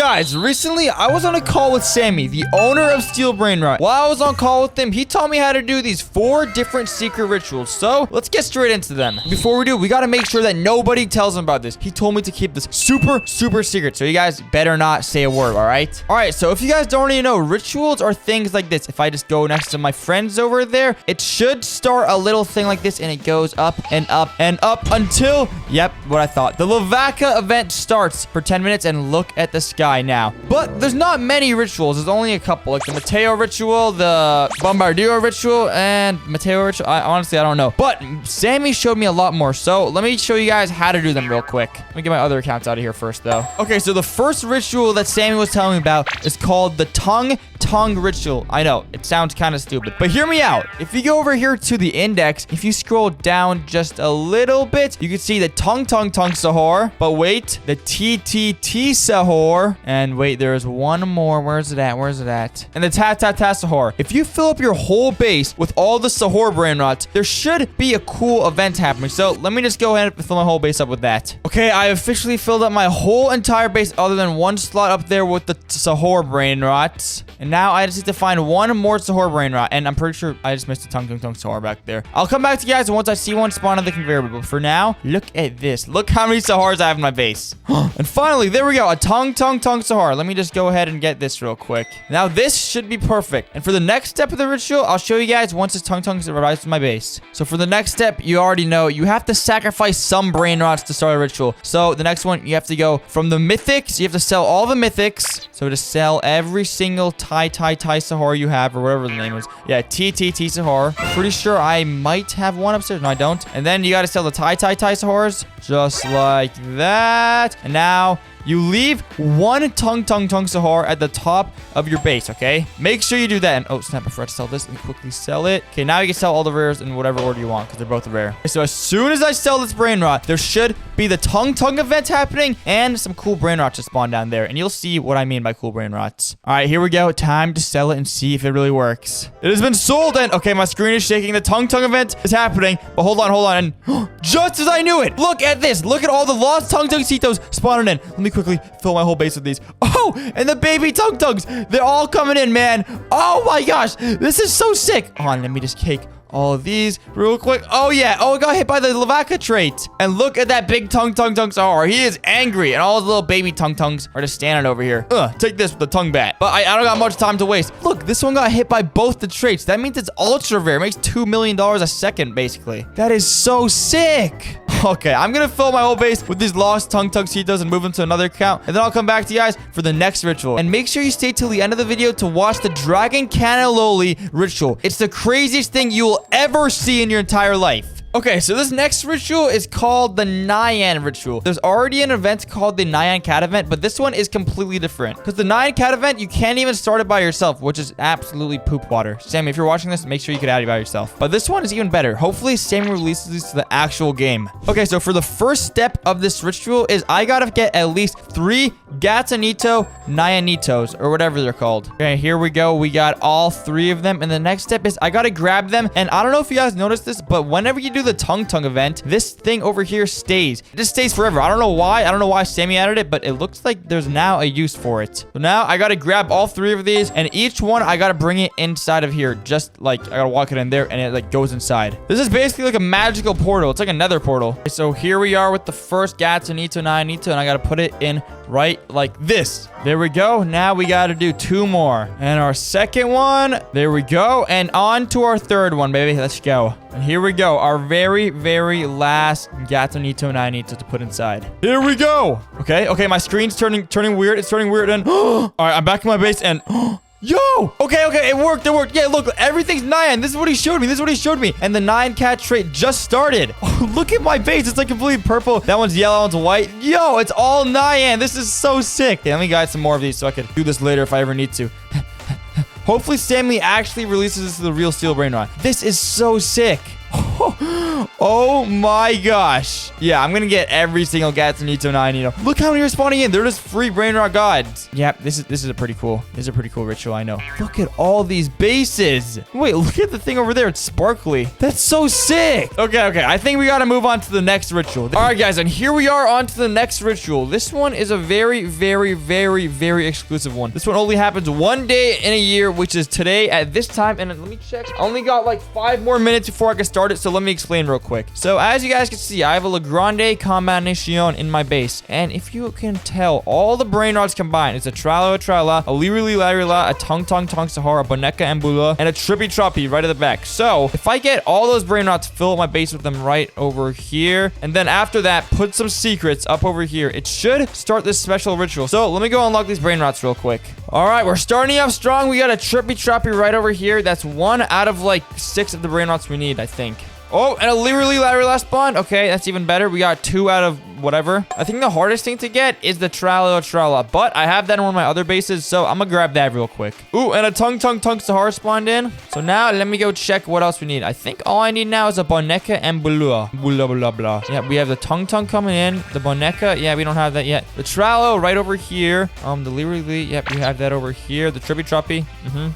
guys, recently I was on a call with Sammy, the owner of Steel Brainrot. While I was on call with him, he taught me how to do these 4 different secret rituals. So let's get straight into them. Before we do, we got to make sure that nobody tells him about this. He told me to keep this super secret. So you guys better not say a word, all right? All right, so if you guys don't already know, rituals are things like this. If I just go next to my friends over there, it should start a little thing like this, and it goes up and up and up until, yep, what I thought. The Lavaka event starts for 10 minutes, and look at the sky now. But there's not many rituals. There's only a couple, like the Mateo ritual, the Bombardiro ritual, and Mateo ritual. Honestly, I don't know. But Sammy showed me a lot more. So let me show you guys how to do them real quick. Let me get my other accounts out of here first, though. Okay, so the first ritual that Sammy was telling me about is called the tongue ritual. I know, it sounds kind of stupid, but hear me out. If you go over here to the index, if you scroll down just a little bit, you can see the tongue sahur. But wait, the TTT sahur. And wait, there's one more. Where's it at? And the ta sahur. If you fill up your whole base with all the sahur brainrots, there should be a cool event happening. So let me just go ahead and fill my whole base up with that. Okay, I officially filled up my whole entire base other than one slot up there with the sahur brainrots. And now I just need to find one more sahur brainrot. And I'm pretty sure I just missed a tongue sahur back there. I'll come back to you guys once I see one spawn on the conveyor belt. But for now, look at this. Look how many sahurs I have in my base. And finally, there we go. A tongue sahur. Let me just go ahead and get this real quick. Now this should be perfect. And for the next step of the ritual, I'll show you guys once this tongue arrives to my base. So for the next step, you already know you have to sacrifice some brainrots to start a ritual. So the next one, you have to go from the mythics. You have to sell all the mythics. So to sell every single Tai sahur you have, or whatever the name is. Yeah, TTT sahur. Pretty sure I might have one upstairs. No, I don't. And then you got to sell the Tai sahurs. Just like that. And now you leave one tongue sahur at the top of your base, okay? Make sure you do that. And oh, snap, I forgot to sell this. Let me quickly sell it. Okay, now you can sell all the rares in whatever order you want, because they're both rare. Okay, so as soon as I sell this brainrot, there should be the tongue event happening and some cool brainrots to spawn down there. And you'll see what I mean by cool brainrots. All right, here we go. Time to sell it and see if it really works. It has been sold, and okay, my screen is shaking. The tongue event is happening, but hold on. And just as I knew it, look at this. Look at all the lost tonguecitos spawning in. Let me quickly fill my whole base with these. Oh, and the baby tongues. They're all coming in, man. Oh my gosh. This is so sick. Hold on, let me just cake all of these real quick. Oh yeah. Oh, I got hit by the Lavaka trait. And look at that big tongue sahur. He is angry. And all his little baby tongues are just standing over here. Take this with the tongue bat. But I don't got much time to waste. Look, this one got hit by both the traits. That means it's ultra rare. It makes $2 million a second, basically. That is so sick. Okay, I'm gonna fill my whole base with these lost tonguecitos and move them to another account. And then I'll come back to you guys for the next ritual. And make sure you stay till the end of the video to watch the Dragon Cannelloli ritual. It's the craziest thing you will ever see in your entire life. Okay, so this next ritual is called the Nyan ritual. There's already an event called the Nyan Cat event, but this one is completely different. Because the Nyan Cat event, you can't even start it by yourself, which is absolutely poop water. Sammy, if you're watching this, make sure you can add it by yourself. But this one is even better. Hopefully, Sammy releases these to the actual game. Okay, so for the first step of this ritual is I gotta get at least 3 Gatanito Nyanitos, or whatever they're called. Okay, here we go. We got all 3 of them. And the next step is I gotta grab them. And I don't know if you guys noticed this, but whenever you do the tongue event, this thing over here stays. It just stays forever. I don't know why. I don't know why Sammy added it, but it looks like there's now a use for it. So now I gotta grab all 3 of these, and each one I gotta bring it inside of here. Just like I gotta walk it in there, and it like goes inside. This is basically like a magical portal. It's like a nether portal. Okay, so here we are with the first Gatanito Nyanito, and I gotta put it in right like this. There we go. Now we got to do 2 more. And our second one. There we go. And on to our third one, baby. Let's go. And here we go. Our very last Gatanito Nyanito to put inside. Here we go. Okay. My screen's turning weird. It's turning weird. And all right, I'm back in my base and yo! Okay, it worked. Yeah, look, everything's Nyan. This is what he showed me. And the Nyan Cat trait just started. Oh, look at my base. It's like completely purple. That one's yellow, that one's white. Yo, it's all Nyan. This is so sick. Okay, let me get some more of these so I can do this later if I ever need to. Hopefully, Sammy actually releases this to the real Steel Brainrot. This is so sick. Oh my gosh. Yeah, I'm gonna get every single Gatsunito now I need. Look how many are spawning in. They're just free Brainrot gods. Yep, this is a pretty cool. This is a pretty cool ritual, I know. Look at all these bases. Wait, look at the thing over there. It's sparkly. That's so sick. Okay. I think we gotta move on to the next ritual. All right, guys, and here we are on to the next ritual. This one is a very, very, very, very exclusive one. This one only happens one day in a year, which is today at this time. And let me check. I only got like 5 more minutes before I can start it, so let me explain real quick. So as you guys can see, I have a Legrande combination in my base. And if you can tell, all the Brainrots combined, it's a Trala, a Lirili Larila, a Tung Sahara, a Boneka Ambula, and a Trippy Troppy right at the back. So if I get all those Brainrots, fill up my base with them right over here, and then after that, put some secrets up over here, it should start this special ritual. So let me go unlock these Brainrots real quick. All right, we're starting off strong. We got a Trippy Troppy right over here. That's 1 out of like 6 of the Brainrots we need, I think. Oh, and a Lirili Larila spawn. Okay, that's even better. We got 2 out of whatever. I think the hardest thing to get is the Trala, but I have that on one of my other bases, so I'm gonna grab that real quick. Ooh, and a Tung Sahara spawned in. So now let me go check what else we need. I think all I need now is a Boneka and Bula. Blah. Yeah, we have the Tung coming in. The Boneka, yeah, we don't have that yet. The Tralo right over here. The Lirili, yep, we have that over here. The Trippy Troppy.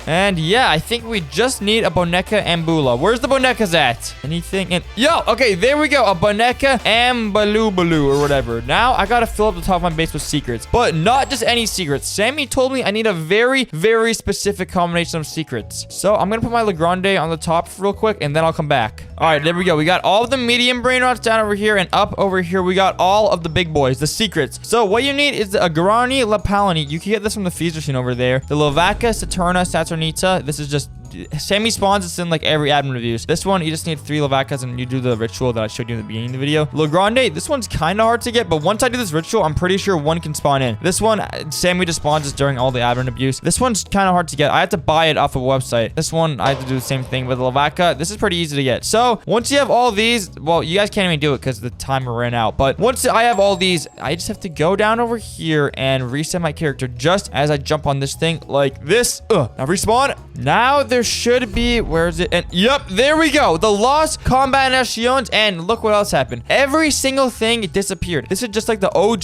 And yeah, I think we just need a Boneka and Bula. Where's the Bonekas at? Anything? And yo, okay, there we go. A Boneka and Baloo or whatever. Now I gotta fill up the top of my base with secrets, but not just any secrets. Sammy told me I need a very, very specific combination of secrets. So I'm gonna put my Legrande on the top real quick, and then I'll come back. All right, there we go. We got all of the medium Brainrots down over here, and up over here we got all of the big boys, the secrets. So what you need is the Agrani Lapalani. You can get this from the Feaster scene over there. The Lovaca Saturna Saturnita. This is just Sammy spawns. It's in like every admin reviews. This one, you just need 3 Lavacas and you do the ritual that I showed you in the beginning of the video. Legrande, this one's kind of hard to get, but once I do this ritual, I'm pretty sure 1 can spawn in. This one, Sammy just spawns this during all the admin abuse. This one's kind of hard to get. I have to buy it off a website. This one, I have to do the same thing with the Lavaca. This is pretty easy to get. So once you have all these, well, you guys can't even do it because the timer ran out. But once I have all these, I just have to go down over here and reset my character just as I jump on this thing like this. Now respawn. Now there should be, where is it? And yep, there we go. The Lost Combinations, and look what else happened. Every single thing disappeared. This is just like the OG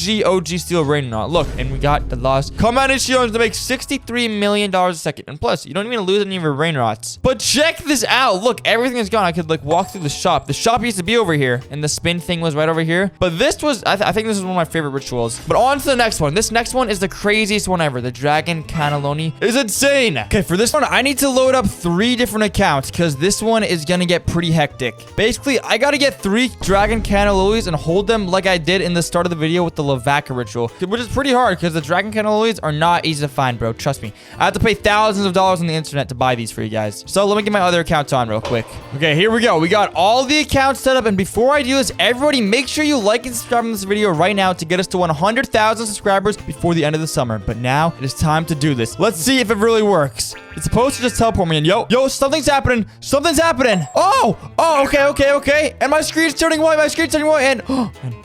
Steel Brainrot. Look, and we got the Lost Combinations to make $63 million a second. And plus, you don't even lose any of your Brainrots. But check this out. Look, everything is gone. I could like walk through the shop. The shop used to be over here, and the spin thing was right over here. But this was, I think this is one of my favorite rituals. But on to the next one. This next one is the craziest one ever. The Dragon Cannelloni is insane. Okay, for this one, I need to load up 3 different accounts because this one is gonna get pretty hectic. Basically, I gotta get 3 Dragon Cannellonis and hold them like I did in the start of the video with the Lavaca ritual, which is pretty hard because the Dragon Cannellonis are not easy to find, bro. Trust me. I have to pay thousands of dollars on the internet to buy these for you guys. So let me get my other accounts on real quick. Okay, here we go. We got all the accounts set up, and before I do this, everybody make sure you like and subscribe on this video right now to get us to 100,000 subscribers before the end of the summer. But now it is time to do this. Let's see if it really works. It's supposed to just teleport me in. Yo, something's happening. Something's happening. Oh, okay. And my screen's turning white. And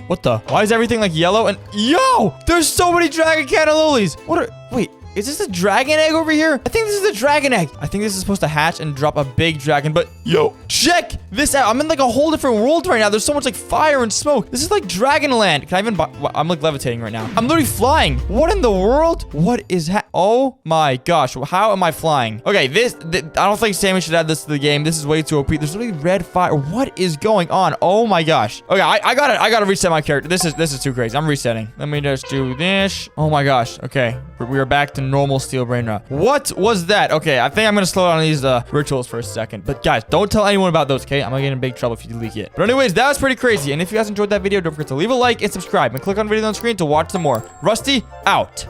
what the? Why is everything like yellow? And yo, there's so many Dragon Cannellonis. Wait. Is this a dragon egg over here? I think this is a dragon egg. I think this is supposed to hatch and drop a big dragon, but yo, check this out. I'm in like a whole different world right now. There's so much like fire and smoke. This is like Dragonland. Can I even buy? I'm like levitating right now. I'm literally flying. What in the world? What is oh my gosh. How am I flying? Okay, I don't think Sammy should add this to the game. This is way too OP. There's literally red fire. What is going on? Oh my gosh. Okay, I gotta reset my character. This is too crazy. I'm resetting. Let me just do this. Oh my gosh. Okay, we are back to normal Steel Brainrot. What was that? Okay, I think I'm gonna slow down these rituals for a second. But guys, don't tell anyone about those, okay? I'm gonna get in big trouble if you leak it. But anyways, that was pretty crazy. And if you guys enjoyed that video, don't forget to leave a like and subscribe and click on the video on the screen to watch some more. Rusty, out.